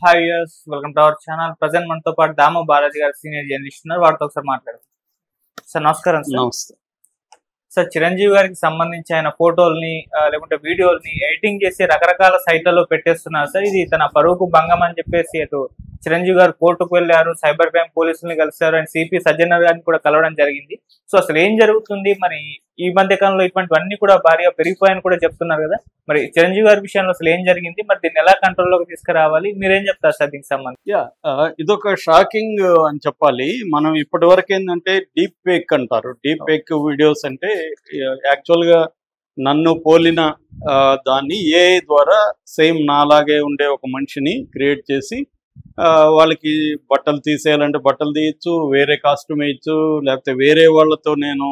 Hi viewers, welcome to our channel. Present మనతో పాటు దామ బాలాజీ గారు సీనియర్ జర్నలిస్ట్ ఉన్నారు. వారితో ఒకసారి మాట్లాడదాం. సార్ నమస్కారం సార్. నమస్తే సార్, చిరంజీవి గారికి సంబంధించి ఆయన ఫోటోల్ని లేకుంటే వీడియోల్ని ఎడిటింగ్ చేసి రకరకాల సైట్లలో పెట్టేస్తున్నారు సార్. ఇది తన పరువుకు భంగం అని చెప్పేసి అటు చిరంజీవి గారు కోర్టుకు వెళ్ళారు, సైబర్ క్రైమ్ పోలీసుల్ని కలిశారు, అండ్ సిపి సజ్జనర్ గారిని కూడా కలవడం జరిగింది. సో అసలు ఏం జరుగుతుంది, మరి ఈ మధ్య కాలంలో ఇటువంటివన్నీ కూడా భారీగా పెరిగిపోయాయని కూడా చెప్తున్నారు కదా. మరి చిరంజీవి గారి విషయంలో అసలు ఏం జరిగింది, మరి దీన్ని ఎలా కంట్రోల్లోకి తీసుకురావాలి, మీరేం చెప్తారు సార్ దీనికి సంబంధించి? ఇదొక షాకింగ్ అని చెప్పాలి. మనం ఇప్పటి వరకు ఏంటంటే డీప్ ఫేక్ అంటారు. డీప్ ఫేక్ వీడియోస్ అంటే యాక్చువల్ గా నన్ను పోలిన దాన్ని ఏఐ ద్వారా సేమ్ నాలాగే ఉండే ఒక మనిషిని క్రియేట్ చేసి వాళ్ళకి బట్టలు తీసేయాలంటే బట్టలు తీయచ్చు, వేరే కాస్ట్యూమ్ వేయచ్చు, లేకపోతే వేరే వాళ్ళతో నేను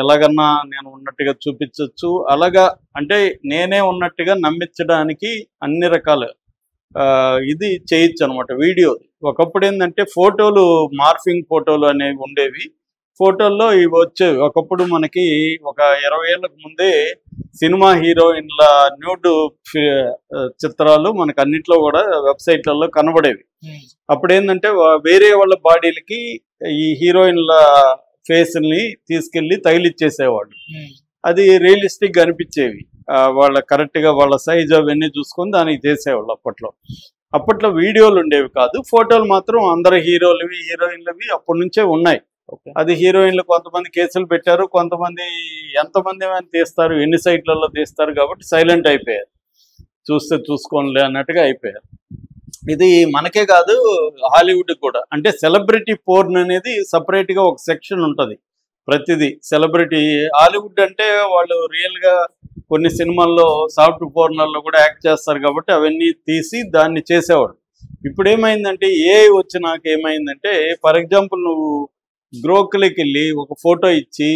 ఎలాగన్నా నేను ఉన్నట్టుగా చూపించవచ్చు. అలాగా అంటే నేనే ఉన్నట్టుగా నమ్మించడానికి అన్ని రకాల ఇది చేయొచ్చు అనమాట. వీడియో ఒకప్పుడు ఏంటంటే ఫోటోలు మార్ఫింగ్ ఫోటోలు అనేవి ఉండేవి. ఫోటోల్లో ఇవి వచ్చేవి. ఒకప్పుడు మనకి ఒక 20 ఏళ్ళకు ముందే సినిమా హీరోయిన్ల న్యూడ్ చిత్రాలు మనకు అన్నిట్లో కూడా వెబ్సైట్లలో కనబడేవి. అప్పుడు ఏంటంటే వేరే వాళ్ళ బాడీలకి ఈ హీరోయిన్ల ఫేస్ని తీసుకెళ్లి తగిలిచ్చేసేవాళ్ళు. అది రియలిస్టిక్ గా అనిపించేవి. వాళ్ళ కరెక్ట్ గా వాళ్ళ సైజ్ అవన్నీ చూసుకొని దానికి చేసేవాళ్ళు. అప్పట్లో వీడియోలు ఉండేవి కాదు, ఫోటోలు మాత్రం అందరు హీరోలవి హీరోయిన్లవి అప్పటి నుంచే ఉన్నాయి. అది హీరోయిన్లు కొంతమంది కేసులు పెట్టారు, కొంతమంది ఎంతమంది ఏమైనా తీస్తారు, ఎన్ని సైట్లలో తీస్తారు కాబట్టి సైలెంట్ అయిపోయారు, చూస్తే చూసుకోనిలే అన్నట్టుగా అయిపోయారు. ఇది మనకే కాదు, హాలీవుడ్ కూడా. అంటే సెలబ్రిటీ పోర్న్ అనేది సపరేట్ గా ఒక సెక్షన్ ఉంటుంది. ప్రతిదీ సెలబ్రిటీ హాలీవుడ్ అంటే వాళ్ళు రియల్ గా కొన్ని సినిమాల్లో సాఫ్ట్ పోర్నర్లో కూడా యాక్ట్ చేస్తారు కాబట్టి అవన్నీ తీసి దాన్ని చేసేవాడు. ఇప్పుడు ఏమైందంటే ఏఐ వచ్చినాక ఏమైందంటే, ఫర్ ఎగ్జాంపుల్ నువ్వు గ్రోక్లోకి వెళ్ళి ఒక ఫోటో ఇచ్చి,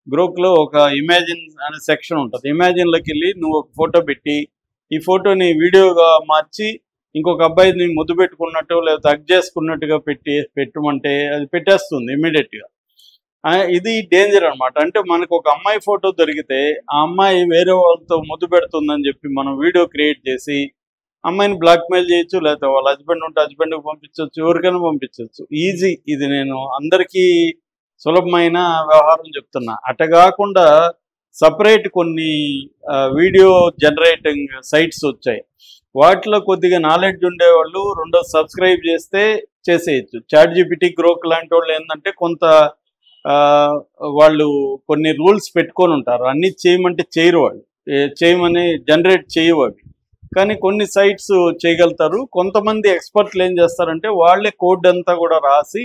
గ్రోక్లో ఒక ఇమాజిన్ అనే సెక్షన్ ఉంటుంది, ఇమాజిన్లోకి వెళ్ళి నువ్వు ఒక ఫోటో పెట్టి ఈ ఫోటోని వీడియోగా మార్చి ఇంకొక అబ్బాయిని ముద్దు పెట్టుకున్నట్టు లేకపోతే హగ్ చేసుకున్నట్టుగా పెట్టమంటే అది పెట్టేస్తుంది ఇమ్మీడియట్గా. ఇది డేంజర్ అనమాట. అంటే మనకు ఒక అమ్మాయి ఫోటో దొరికితే ఆ అమ్మాయి వేరే వాళ్ళతో ముద్దు పెడుతుందని చెప్పి మనం వీడియో క్రియేట్ చేసి అమ్మాయిని బ్లాక్మెయిల్ చేయొచ్చు, లేకపోతే వాళ్ళ హస్బెండ్ ఉంటే హస్బెండ్కి పంపించవచ్చు, ఎవరికైనా పంపించవచ్చు. ఈజీ. ఇది నేను అందరికీ సులభమైన వ్యవహారం చెప్తున్నా. అట కాకుండా సపరేట్ కొన్ని వీడియో జనరేటింగ్ సైట్స్ వచ్చాయి. వాటిలో కొద్దిగా నాలెడ్జ్ ఉండేవాళ్ళు రెండో సబ్స్క్రైబ్ చేస్తే చేసేయచ్చు. ChatGPT, గ్రోక్ లాంటి వాళ్ళు ఏంటంటే కొంత వాళ్ళు కొన్ని రూల్స్ పెట్టుకొని ఉంటారు. అన్నీ చేయమంటే చేయరు, వాళ్ళు చేయమని జనరేట్ చేయవు అవి. కానీ కొన్ని సైట్స్ చేయగలుగుతారు. కొంతమంది ఎక్స్పర్ట్లు ఏం చేస్తారంటే వాళ్ళే కోడ్ అంతా కూడా రాసి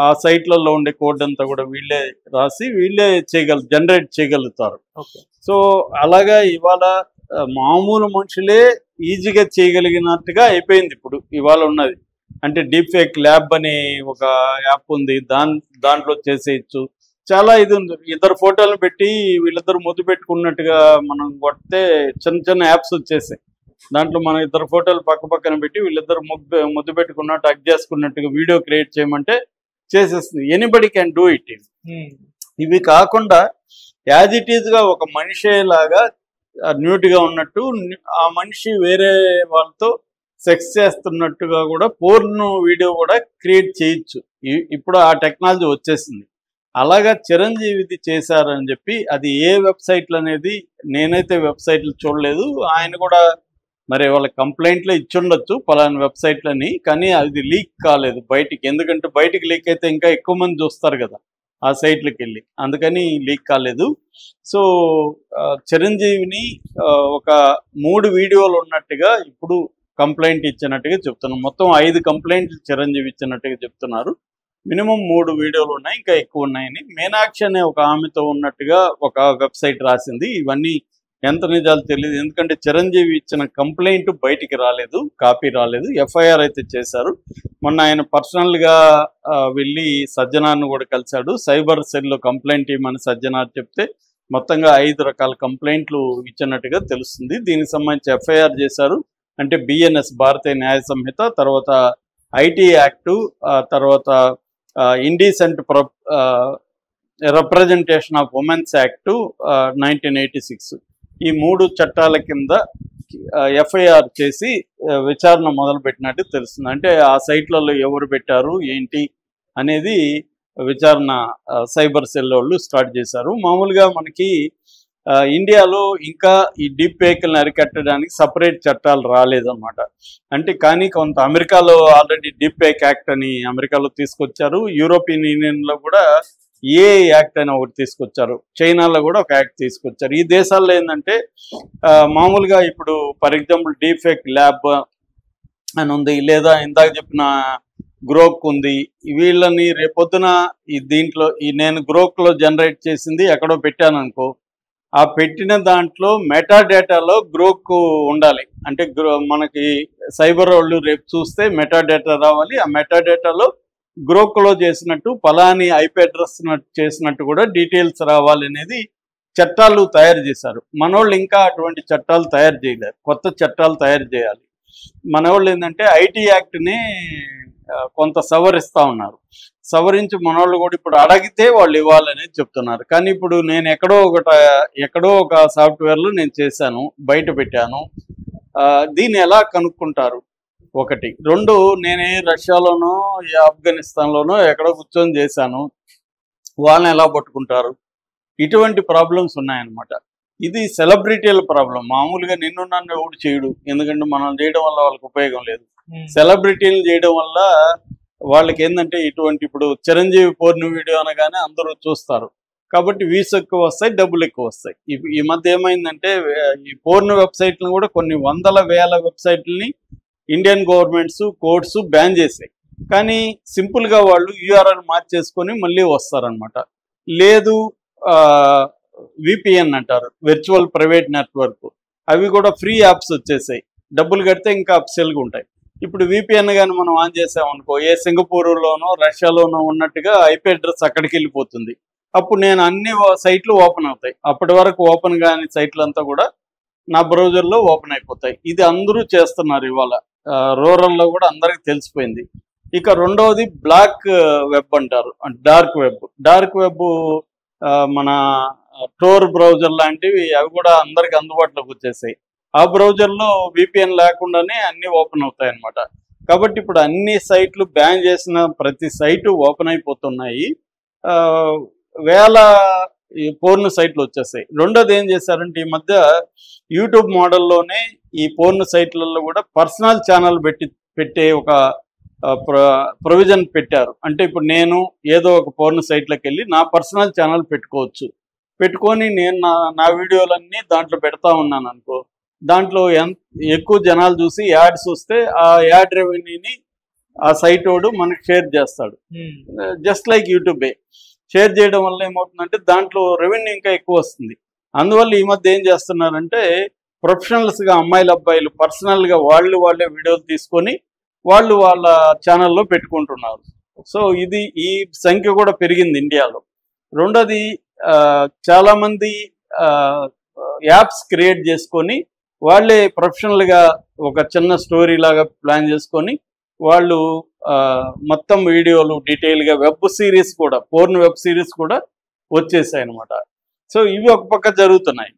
ఆ సైట్లలో ఉండే కోడ్ అంతా కూడా వీళ్ళే రాసి వీళ్ళే జనరేట్ చేయగలుగుతారు. సో అలాగా ఇవాళ మామూలు మనుషులే ఈజీగా చేయగలిగినట్టుగా అయిపోయింది ఇప్పుడు ఇవాళ ఉన్నది. అంటే డీప్ ఫేక్ ల్యాబ్ అని ఒక యాప్ ఉంది, దాంట్లో చేసేయచ్చు. చాలా ఇది ఉంది. ఇద్దరు ఫోటోలు పెట్టి వీళ్ళిద్దరు ముద్దు పెట్టుకున్నట్టుగా మనం కొడితే చిన్న చిన్న యాప్స్ వచ్చేసాయి. దాంట్లో మనం ఇద్దరు ఫోటోలు పక్కన పెట్టి వీళ్ళిద్దరు ముద్దు పెట్టుకున్నట్టు హగ్ చేసుకున్నట్టుగా వీడియో క్రియేట్ చేయమంటే చేసేస్తుంది. Anybody can do it. ఇవి కాకుండా యాజ్ ఇట్ ఈజ్ గా ఒక మనిషిలాగా న్యూట్గా ఉన్నట్టు ఆ మనిషి వేరే వాళ్ళతో సెక్స్ చేస్తున్నట్టుగా కూడా పోర్న్ వీడియో కూడా క్రియేట్ చేయొచ్చు. ఇప్పుడు ఆ టెక్నాలజీ వచ్చేసింది. అలాగా చిరంజీవిది చేశారని చెప్పి అది ఏ వెబ్సైట్లు అనేది నేనైతే వెబ్సైట్లు చూడలేదు. ఆయన కూడా మరి వాళ్ళ కంప్లైంట్లో ఇచ్చుండొచ్చు పలానా వెబ్సైట్లని, కానీ అది లీక్ కాలేదు బయటికి. ఎందుకంటే బయటికి లీక్ అయితే ఇంకా ఎక్కువ మంది చూస్తారు కదా ఆ సైట్లకు వెళ్ళి, అందుకని లీక్ కాలేదు. సో చిరంజీవిని ఒక 3 వీడియోలు ఉన్నట్టుగా ఇప్పుడు కంప్లైంట్ ఇచ్చినట్టుగా చెప్తున్నారు. మొత్తం 5 కంప్లైంట్లు చిరంజీవి ఇచ్చినట్టుగా చెప్తున్నారు. మినిమం 3 వీడియోలు ఉన్నాయి, ఇంకా ఎక్కువ ఉన్నాయని. మీనాక్షి అనే ఒక ఆమెతో ఉన్నట్టుగా ఒక వెబ్సైట్ రాసింది. ఇవన్నీ ఎంత నిజాలు తెలియదు, ఎందుకంటే చిరంజీవి ఇచ్చిన కంప్లైంట్ బయటికి రాలేదు, కాపీ రాలేదు. ఎఫ్ఐఆర్ అయితే చేశారు. మొన్న ఆయన పర్సనల్గా వెళ్ళి సజ్జనార్ను కూడా కలిశాడు. సైబర్ సెల్లో కంప్లైంట్ ఇవ్వమని సజ్జనార్ చెప్తే మొత్తంగా 5 రకాల కంప్లైంట్లు ఇచ్చినట్టుగా తెలుస్తుంది. దీనికి సంబంధించి ఎఫ్ఐఆర్ చేశారు. అంటే BNS భారతీయ న్యాయ సంహిత, తర్వాత IT యాక్టు, తర్వాత indecent representation of women's act 1986, ఈ 3 చట్టాల కింద ఎఫ్ఐఆర్ చేసి విచారణ మొదలు పెట్టినట్టు తెలుస్తుంది. అంటే ఆ సైట్లలో ఎవరు పెట్టారు ఏంటి అనేది విచారణ సైబర్ సెల్ వాళ్ళు స్టార్ట్ చేశారు. మామూలుగా మనకి ఇండియాలో ఇంకా ఈ డీప్ ఫేక్లను అరికట్టడానికి సపరేట్ చట్టాలు రాలేదన్నమాట. అంటే కానీ కొంత అమెరికాలో ఆల్రెడీ డీప్ ఫేక్ యాక్ట్ అని అమెరికాలో తీసుకొచ్చారు. యూరోపియన్ యూనియన్లో కూడా ఏ యాక్ట్ అని ఒకటి తీసుకొచ్చారు. చైనాలో కూడా ఒక యాక్ట్ తీసుకొచ్చారు. ఈ దేశాల్లో ఏంటంటే మామూలుగా ఇప్పుడు for example deep fake lab అని ఉంది, లేదా ఇందాక చెప్పిన గ్రోక్ ఉంది. వీళ్ళని రేపొద్దున దీంట్లో నేను గ్రోక్లో జనరేట్ చేసింది ఎక్కడో పెట్టాను అనుకో, ఆ పెట్టిన దాంట్లో మెటా డేటాలో గ్రోక్ ఉండాలి. అంటే మనకి సైబర్ వాళ్ళు రేపు చూస్తే మెటా డేటా రావాలి. ఆ మెటా డేటాలో గ్రోక్లో చేసినట్టు ఫలాని ఐపీ అడ్రస్ చేసినట్టు కూడా డీటెయిల్స్ రావాలి అనేది చట్టాలు తయారు చేశారు. మనోళ్ళు ఇంకా అటువంటి చట్టాలు తయారు చేయలేరు. కొత్త చట్టాలు తయారు చేయాలి. మనోళ్ళు ఏంటంటే ఐటీ యాక్ట్ని కొంత సవరిస్తూ ఉన్నారు. సవరించి మనోళ్ళు కూడా ఇప్పుడు అడిగితే వాళ్ళు ఇవ్వాలనేది చెప్తున్నారు. కానీ ఇప్పుడు నేను ఎక్కడో ఒక సాఫ్ట్వేర్లో నేను చేశాను, బయట పెట్టాను. దీన్ని ఎలా కనుక్కుంటారు? ఒకటి. రెండు, నేనే రష్యాలోనో ఆఫ్ఘనిస్తాన్లోనో ఎక్కడో కూర్చొని చేశాను, వాళ్ళని ఎలా పట్టుకుంటారు? ఇటువంటి ప్రాబ్లమ్స్ ఉన్నాయన్నమాట. ఇది సెలబ్రిటీల ప్రాబ్లం. మామూలుగా నిన్ను నన్ను ఎవడు చేయడు, ఎందుకంటే మనం చేయడం వల్ల వాళ్ళకి ఉపయోగం లేదు. సెలబ్రిటీలు చేయడం వల్ల వాళ్ళకి ఏంటంటే ఇటువంటి ఇప్పుడు చిరంజీవి పోర్న్ వీడియో అనగానే అందరూ చూస్తారు కాబట్టి వ్యూస్ ఎక్కువ వస్తాయి, డబ్బులు ఎక్కువ వస్తాయి. ఈ మధ్య ఏమైందంటే ఈ పోర్న్ వెబ్సైట్లను కూడా కొన్ని వందల వేల వెబ్సైట్లని ఇండియన్ గవర్నమెంట్స్ కోర్ట్స్ బ్యాన్ చేసాయి. కానీ సింపుల్గా వాళ్ళు యూఆర్ఎల్ మార్చేసుకొని మళ్ళీ వస్తారనమాట. లేదు విపిఎన్ అంటారు, వర్చువల్ ప్రైవేట్ నెట్వర్క్. అవి కూడా ఫ్రీ యాప్స్ వచ్చేసాయి, డబ్బులు కడితే ఇంకా అప్సెల్గా ఉంటాయి. ఇప్పుడు విపిఎన్ కానీ మనం ఆన్ చేసామనుకో, ఏ సింగపూర్లోనో రష్యాలోనో ఉన్నట్టుగా ఐపీ అడ్రస్ అక్కడికి వెళ్ళిపోతుంది. అప్పుడు నేను అన్ని సైట్లు ఓపెన్ అవుతాయి. అప్పటి వరకు ఓపెన్ కాని సైట్లంతా కూడా నా బ్రౌజర్లో ఓపెన్ అయిపోతాయి. ఇది అందరూ చేస్తున్నారు ఇవాళ. రూరల్లో కూడా అందరికి తెలిసిపోయింది. ఇక రెండవది బ్లాక్ వెబ్ అంటారు, డార్క్ వెబ్. డార్క్ వెబ్ మన టోర్ బ్రౌజర్ లాంటివి అవి కూడా అందరికి అందుబాటులోకి వచ్చేసాయి. ఆ బ్రౌజర్లో విపిఎన్ లేకుండానే అన్ని ఓపెన్ అవుతాయి అన్నమాట. కాబట్టి ఇప్పుడు అన్ని సైట్లు బ్యాన్ చేసిన ప్రతి సైటు ఓపెన్ అయిపోతున్నాయి. వేల పోర్న్ సైట్లు వచ్చేసాయి. రెండోది ఏం చేశారంటే ఈ మధ్య యూట్యూబ్ మోడల్లోనే ఈ పోర్న్ సైట్లలో కూడా పర్సనల్ ఛానల్ పెట్టే ఒక ప్రొవిజన్ పెట్టారు. అంటే ఇప్పుడు నేను ఏదో ఒక పోర్న్ సైట్లోకి వెళ్ళి నా పర్సనల్ ఛానల్ పెట్టుకొని నేను నా వీడియోలన్నీ దాంట్లో పెడతా ఉన్నాను అనుకో, దాంట్లో ఎక్కువ జనాలు చూసి యాడ్స్ వస్తే ఆ యాడ్ రెవెన్యూని ఆ సైట్ వాడు మనకి షేర్ చేస్తాడు. జస్ట్ లైక్ యూట్యూబే షేర్ చేయడం వల్ల ఏమవుతుందంటే దాంట్లో రెవెన్యూ ఇంకా ఎక్కువ వస్తుంది. అందువల్ల ఈ మధ్య ఏం చేస్తున్నారంటే ప్రొఫెషనల్స్గా అమ్మాయిలు అబ్బాయిలు పర్సనల్గా వాళ్ళే వీడియోలు తీసుకొని వాళ్ళ ఛానల్లో పెట్టుకుంటున్నారు. సో ఈ సంఖ్య కూడా పెరిగింది ఇండియాలో. రెండోది చాలామంది యాప్స్ క్రియేట్ చేసుకొని వాళ్ళే ప్రొఫెషనల్గా ఒక చిన్న స్టోరీ లాగా ప్లాన్ చేసుకొని వాళ్ళు మొత్తం వీడియోలు డీటెయిల్గా వెబ్ సిరీస్ కూడా పోర్న్ వెబ్ సిరీస్ కూడా వచ్చేసాయి అనమాట. సో ఇవి ఒక పక్క జరుగుతున్నాయి.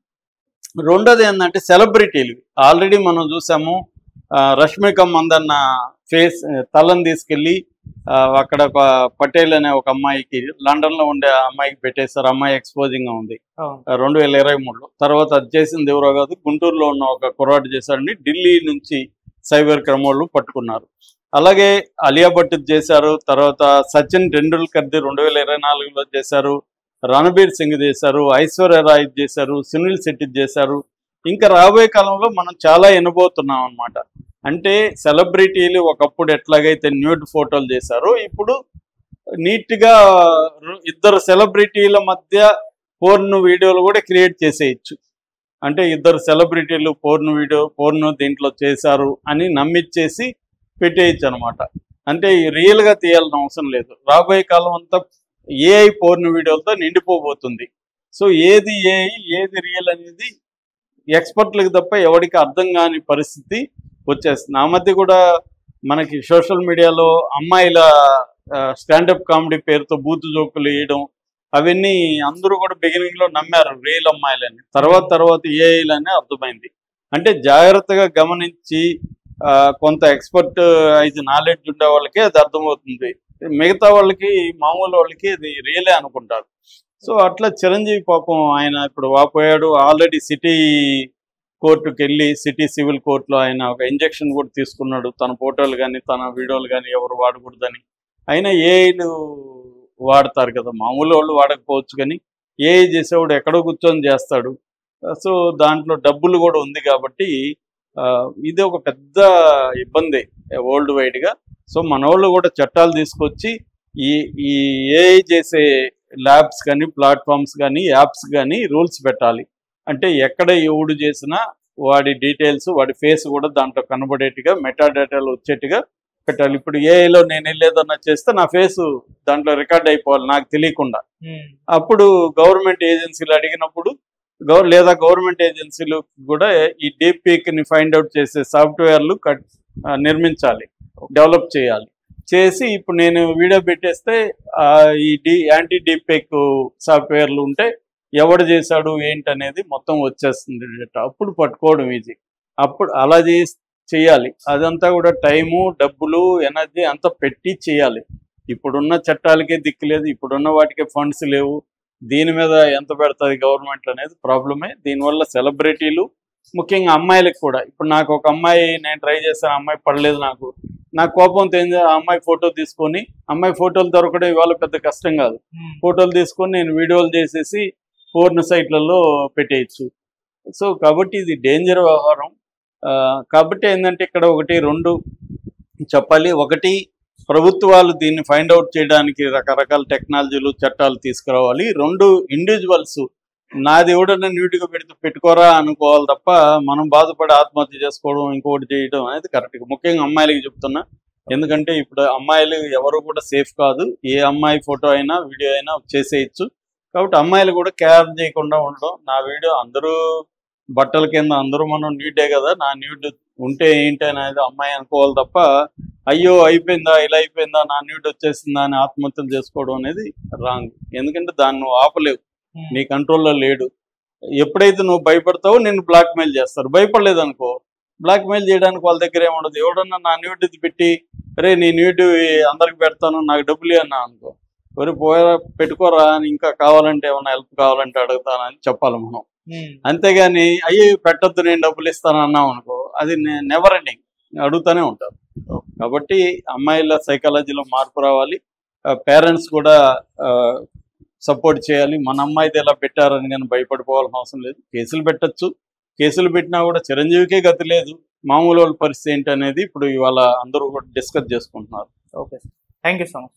రెండోది ఏంటంటే సెలబ్రిటీలు ఆల్రెడీ మనం చూసాము. రష్మిక మందన్న తలని తీసుకెళ్ళి అక్కడ ఒక పటేల్ అనే ఒక అమ్మాయికి లండన్లో ఉండే అమ్మాయికి పెట్టేశారు. అమ్మాయి ఎక్స్పోజింగ్గా ఉంది 2023లో. తర్వాత అది చేసింది ఎవరో కాదు, గుంటూరులో ఉన్న ఒక కుర్రాడు చేశారని ఢిల్లీ నుంచి సైబర్ క్రైమ్ వాళ్ళు పట్టుకున్నారు. అలాగే అలియా భట్ చేశారు. తర్వాత సచిన్ టెండూల్కర్ది 2024లో చేశారు. రణబీర్ సింగ్ చేశారు. ఐశ్వర్య రాయ్ చేశారు. సునీల్ శెట్టి చేశారు. ఇంకా రాబోయే కాలంలో మనం చాలా వినబోతున్నాం అనమాట. అంటే సెలబ్రిటీలు ఒకప్పుడు ఎట్లాగైతే న్యూడ్ ఫోటోలు చేశారో ఇప్పుడు నీట్గా ఇద్దరు సెలబ్రిటీల మధ్య పోర్న్ వీడియోలు కూడా క్రియేట్ చేసేయచ్చు. అంటే ఇద్దరు సెలబ్రిటీలు పోర్న్ దీంట్లో చేశారు అని నమ్మిచ్చేసి పెట్టేయచ్చు అనమాట. అంటే రియల్గా తీయాల్సిన అవసరం లేదు. రాబోయే కాలం అంతా ఏఐ పోర్న్ వీడియోలతో నిండిపోబోతుంది. సో ఏది ఏఐ ఏది రియల్ అనేది ఎక్స్పర్ట్లకు తప్ప ఎవరికి అర్థం కాని పరిస్థితి వచ్చేస్తుంది. ఆ మధ్య కూడా మనకి సోషల్ మీడియాలో అమ్మాయిల స్టాండప్ కామెడీ పేరుతో బూతు జోకులు వేయడం అవన్నీ అందరూ కూడా బిగినింగ్లో నమ్మారు రియల్ అమ్మాయిలని. తర్వాత ఏఐలని అర్థమైంది. అంటే జాగ్రత్తగా గమనించి కొంత ఎక్స్పర్టైజ్ నాలెడ్జ్ ఉండే వాళ్ళకి అది అర్థమవుతుంది. మిగతా వాళ్ళకి మామూలు వాళ్ళకి అది రియలే అనుకుంటారు. సో అట్లా చిరంజీవి పాపం ఆయన ఇప్పుడు వాపోయాడు. ఆల్రెడీ సిటీ కోర్టుకు వెళ్ళి సిటీ సివిల్ కోర్టులో ఆయన ఒక ఇంజెక్షన్ కూడా తీసుకున్నాడు. తన ఫోటోలు కానీ తన వీడియోలు కానీ ఎవరు వాడకూడదని. అయినా ఏఐలు వాడతారు కదా, మామూలు వాళ్ళు వాడకపోవచ్చు, కానీ ఏఐ చేసేవాడు ఎక్కడో కూర్చొని చేస్తాడు. సో దాంట్లో డబ్బులు కూడా ఉంది కాబట్టి ఇది ఒక పెద్ద ఇబ్బంది వరల్డ్ వైడ్గా. సో మన వాళ్ళు కూడా చట్టాలు తీసుకొచ్చి ఈ ఏఐ చేసే ల్యాబ్స్ కానీ ప్లాట్ఫామ్స్ కానీ యాప్స్ కానీ రూల్స్ పెట్టాలి. అంటే ఎక్కడ ఎవడు చేసినా వాడి డీటెయిల్స్ వాడి ఫేస్ కూడా దాంట్లో కనబడేట్టుగా మెటా డేటాలు వచ్చేట్టుగా పెట్టాలి. ఇప్పుడు ఏఐలో నేను వెళ్ళేదన్నా చేస్తే నా ఫేస్ దాంట్లో రికార్డ్ అయిపోవాలి నాకు తెలియకుండా. అప్పుడు గవర్నమెంట్ ఏజెన్సీలు అడిగినప్పుడు లేదా గవర్నమెంట్ ఏజెన్సీలు కూడా ఈ డీప్ పీక్ని ఫైండ్ అవుట్ చేసే సాఫ్ట్వేర్లు నిర్మించాలి, డెవలప్ చేయాలి. చేసి ఇప్పుడు నేను వీడియో పెట్టేస్తే ఈ యాంటీ డీప్ పేక్ సాఫ్ట్వేర్లు ఉంటే ఎవడు చేశాడు ఏంటనేది మొత్తం వచ్చేస్తుంది డేటా. అప్పుడు పట్టుకోవడం ఈజీ. అప్పుడు అలా చేయాలి. అదంతా కూడా టైము, డబ్బులు, ఎనర్జీ అంతా పెట్టి చేయాలి. ఇప్పుడున్న చట్టాలకే దిక్కులేదు, ఇప్పుడున్న వాటికే ఫండ్స్ లేవు. దీని మీద ఎంత పెడుతుంది గవర్నమెంట్ అనేది ప్రాబ్లమే. దీనివల్ల సెలబ్రిటీలు, ముఖ్యంగా అమ్మాయిలకు కూడా, ఇప్పుడు నాకు ఒక అమ్మాయి నేను ట్రై చేస్తాను, అమ్మాయి పడలేదు, నాకు కోపంతో ఏం చేయాలి, ఆ అమ్మాయి ఫోటో తీసుకొని, అమ్మాయి ఫోటోలు దొరకడం ఇవాళ పెద్ద కష్టం కాదు, ఫోటోలు తీసుకొని నేను వీడియోలు చేసేసి పోర్న్ సైట్లలో పెట్టేయచ్చు. సో కాబట్టి ఇది డేంజర్ వ్యవహారం. కాబట్టి ఏంటంటే ఇక్కడ ఒకటి రెండు చెప్పాలి. ఒకటి, ప్రభుత్వాలు దీన్ని ఫైండ్ అవుట్ చేయడానికి రకరకాల టెక్నాలజీలు చట్టాలు తీసుకురావాలి. రెండు, ఇండివిజువల్స్ నాది ఎవడన్నా నీట్గా పెట్టుకోరా అనుకోవాలి తప్ప మనం బాధపడి ఆత్మహత్య చేసుకోవడం ఇంకొకటి చేయడం అనేది కరెక్ట్గా. ముఖ్యంగా అమ్మాయిలకి చెప్తున్నా, ఎందుకంటే ఇప్పుడు అమ్మాయిలు ఎవరు కూడా సేఫ్ కాదు. ఏ అమ్మాయి ఫోటో అయినా వీడియో అయినా చేసేయచ్చు. కాబట్టి అమ్మాయిలు కూడా కేర్ చేయకుండా ఉండడం. నా వీడియో అందరూ బట్టల కింద అందరూ మనం నీటే కదా, నా న్యూడ్ ఉంటే ఏంటి అనేది అమ్మాయి అనుకోవాలి తప్ప అయ్యో అయిపోయిందా, ఇలా అయిపోయిందా, నా న్యూడ్ వచ్చేసిందా అని ఆత్మహత్యలు చేసుకోవడం అనేది రాంగ్. ఎందుకంటే దాన్ని నువ్వు ఆపలేవు, నీ కంట్రోల్లో లేడు. ఎప్పుడైతే నువ్వు భయపడతావో నిన్ను బ్లాక్మెయిల్ చేస్తారు. భయపడలేదు అనుకో, బ్లాక్మెయిల్ చేయడానికి వాళ్ళ దగ్గర ఏముండదు. ఎవడన్నా నా న్యూడ్ ఇది పెట్టి రే నీ న్యూడ్ అందరికి పెడతాను నాకు డబ్బులు అన్నా అనుకో, ఎవరు పోయారా పెట్టుకోరా అని, ఇంకా కావాలంటే ఏమన్నా హెల్ప్ కావాలంటే అడుగుతానని చెప్పాలి మనం. అంతేగాని అయ్యో పెట్టద్దు నేను డబ్బులు ఇస్తాను అన్నాం అనుకో, అది నెవర్ ఎండింగ్, అడుగుతూనే ఉంటారు. కాబట్టి అమ్మాయిల సైకాలజీలో మార్పు రావాలి. పేరెంట్స్ కూడా సపోర్ట్ చేయాలి. మన అమ్మాయిది ఎలా పెట్టారని కానీ భయపడిపోవాల్సిన అవసరం లేదు. కేసులు పెట్టచ్చు, కేసులు పెట్టినా కూడా చిరంజీవికే గతి లేదు. మామూలు వాళ్ళ పరిస్థితి ఏంటి అనేది ఇప్పుడు ఇవాళ అందరూ కూడా డిస్కస్ చేసుకుంటున్నారు. Okay, thank you so much.